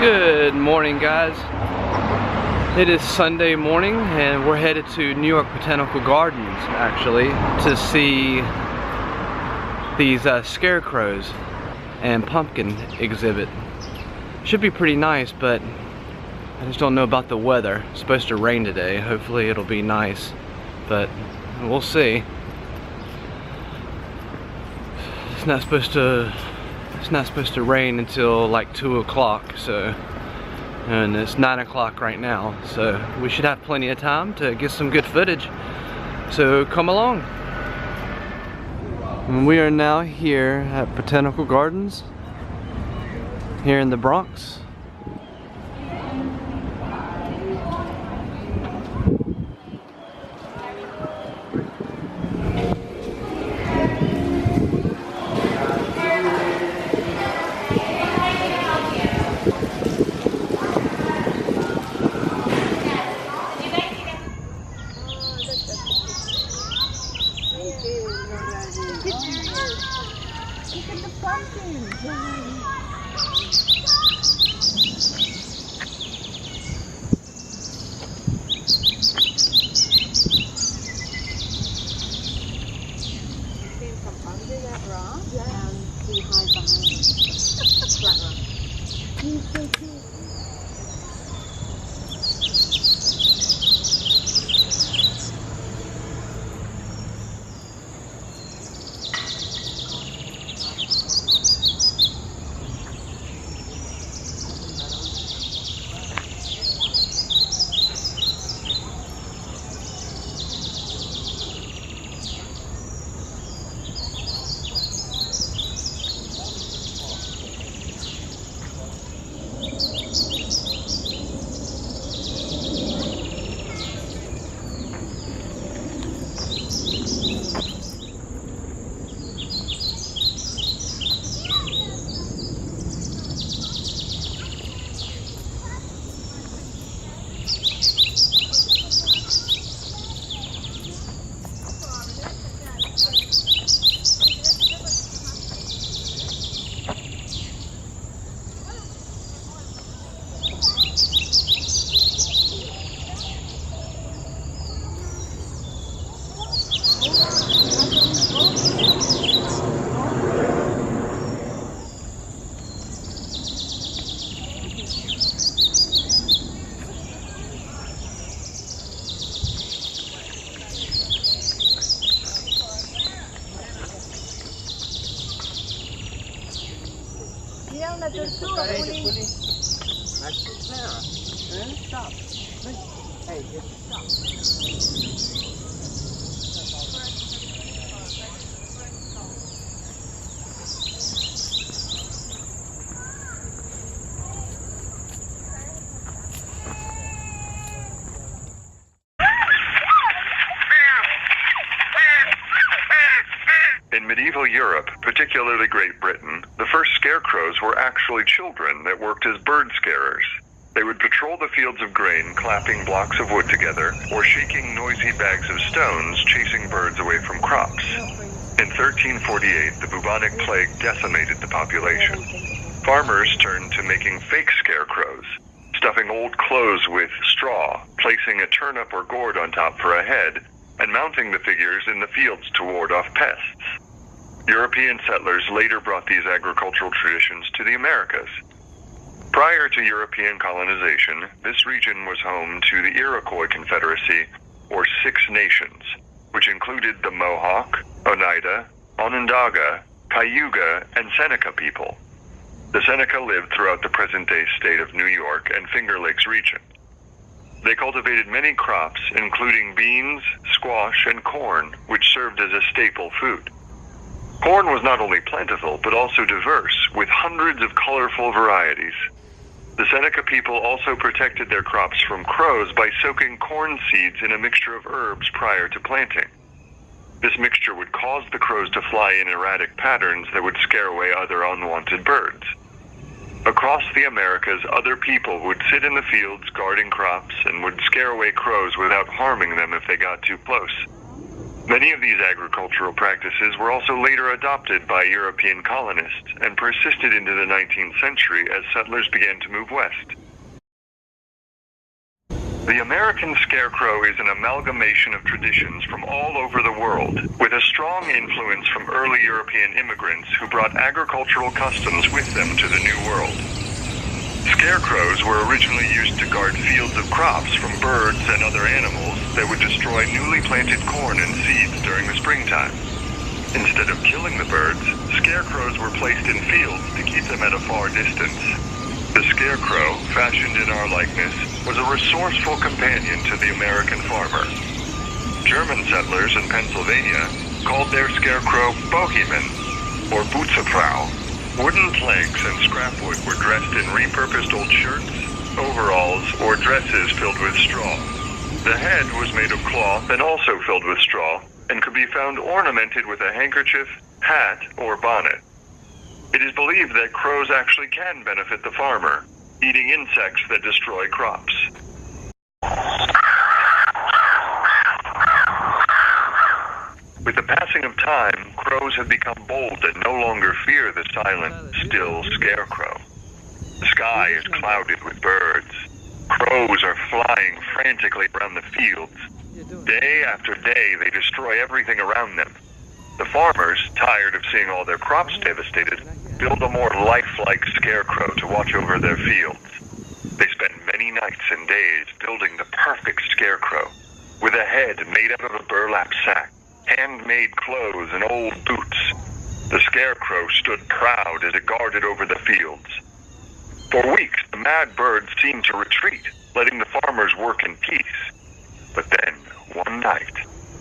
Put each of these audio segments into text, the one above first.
Good morning, guys. It is Sunday morning and we're headed to New York Botanical Gardens actually to see these Scarecrows and pumpkin exhibit. Should be pretty nice, but I just don't know about the weather. It's supposed to rain today. Hopefully it'll be nice, but we'll see. It's not supposed to rain until like 2 o'clock, so, and it's 9 o'clock right now, so we should have plenty of time to get some good footage. So come along. And we are now here at Botanical Gardens here in the Bronx. Look at the pumpkin. Under that rock, and we hide behind the flat rock. He's so cute. Stop. Hey, stop. In medieval Europe, particularly Great Britain, the first scarecrows were actually children that worked as bird scarers. They would patrol the fields of grain, clapping blocks of wood together, or shaking noisy bags of stones, chasing birds away from crops. In 1348, the bubonic plague decimated the population. Farmers turned to making fake scarecrows, stuffing old clothes with straw, placing a turnip or gourd on top for a head, and mounting the figures in the fields to ward off pests. European settlers later brought these agricultural traditions to the Americas. Prior to European colonization, this region was home to the Iroquois Confederacy, or Six Nations, which included the Mohawk, Oneida, Onondaga, Cayuga, and Seneca people. The Seneca lived throughout the present-day state of New York and Finger Lakes region. They cultivated many crops, including beans, squash, and corn, which served as a staple food. Corn was not only plentiful, but also diverse, with hundreds of colorful varieties. The Seneca people also protected their crops from crows by soaking corn seeds in a mixture of herbs prior to planting. This mixture would cause the crows to fly in erratic patterns that would scare away other unwanted birds. Across the Americas, other people would sit in the fields guarding crops and would scare away crows without harming them if they got too close. Many of these agricultural practices were also later adopted by European colonists and persisted into the 19th century as settlers began to move west. The American scarecrow is an amalgamation of traditions from all over the world, with a strong influence from early European immigrants who brought agricultural customs with them to the New World. Scarecrows were originally used to guard fields of crops from birds and other animals that would destroy newly planted corn and seeds during the springtime. Instead of killing the birds, scarecrows were placed in fields to keep them at a far distance. The scarecrow, fashioned in our likeness, was a resourceful companion to the American farmer. German settlers in Pennsylvania called their scarecrow Boheman, or Butzefrau. Wooden planks and scrap wood were dressed in repurposed old shirts, overalls, or dresses filled with straw. The head was made of cloth and also filled with straw, and could be found ornamented with a handkerchief, hat, or bonnet. It is believed that crows actually can benefit the farmer, eating insects that destroy crops. With the passing of time, crows have become bold and no longer fear the silent, still scarecrow. The sky is clouded with birds. Crows are flying frantically around the fields. Day after day, they destroy everything around them. The farmers, tired of seeing all their crops devastated, build a more lifelike scarecrow to watch over their fields. They spend many nights and days building the perfect scarecrow, with a head made out of a burlap sack, handmade clothes, and old boots. The scarecrow stood proud as it guarded over the fields. For weeks, the mad birds seemed to retreat, letting the farmers work in peace. But then, one night,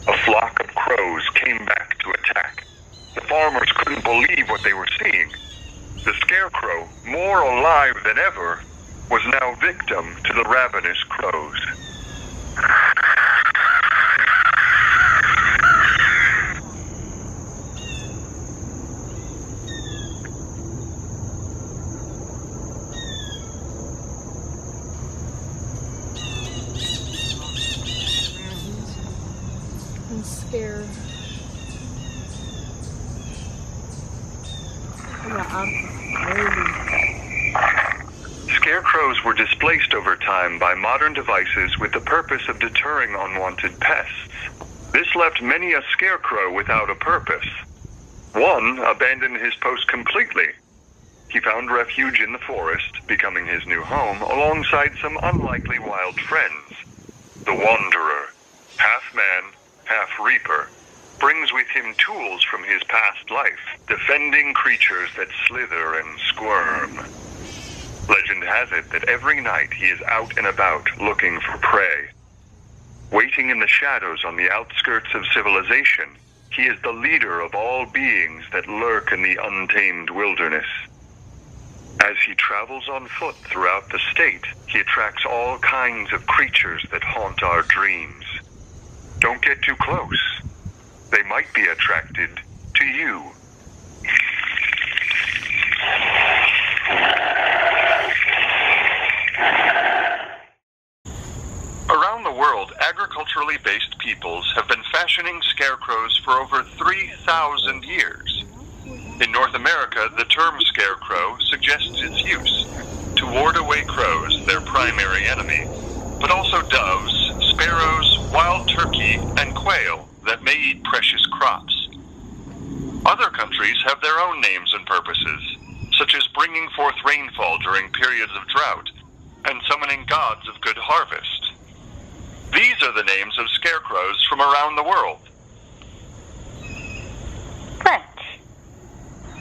a flock of crows came back to attack. The farmers couldn't believe what they were seeing. The scarecrow, more alive than ever, was now victim to the ravenous crows. I'm scared. Scarecrows were displaced over time by modern devices with the purpose of deterring unwanted pests. This left many a scarecrow without a purpose. One abandoned his post completely. He found refuge in the forest, becoming his new home, alongside some unlikely wild friends. The Wanderer, half man, half reaper, brings with him tools from his past life, defending creatures that slither and squirm. Legend has it that every night he is out and about looking for prey. Waiting in the shadows on the outskirts of civilization, he is the leader of all beings that lurk in the untamed wilderness. As he travels on foot throughout the state, he attracts all kinds of creatures that haunt our dreams. Don't get too close. They might be attracted to you. Around the world, agriculturally based peoples have been fashioning scarecrows for over 3,000 years. In North America, the term scarecrow suggests its use to ward away crows, their primary enemy, but also doves, sparrows, wild turkey, and quail that may eat precious crops. Other countries have their own names and purposes, such as bringing forth rainfall during periods of drought and summoning gods of good harvest. These are the names of scarecrows from around the world. French.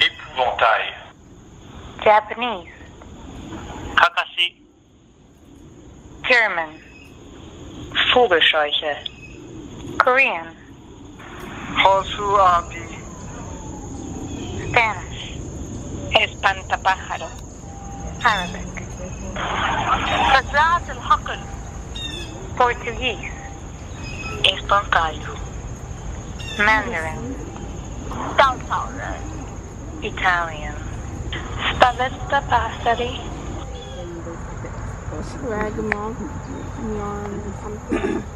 Épouvantail. Japanese. Kakashi. German. Vogelscheuche. Korean. Josuabi. Spanish. Espantapájaro. Arabic. فزاعة الحقل. Portuguese. Espantalho. Mandarin. 稻草人 Italian. Spaventa passeri. Ragmog, yarn, something.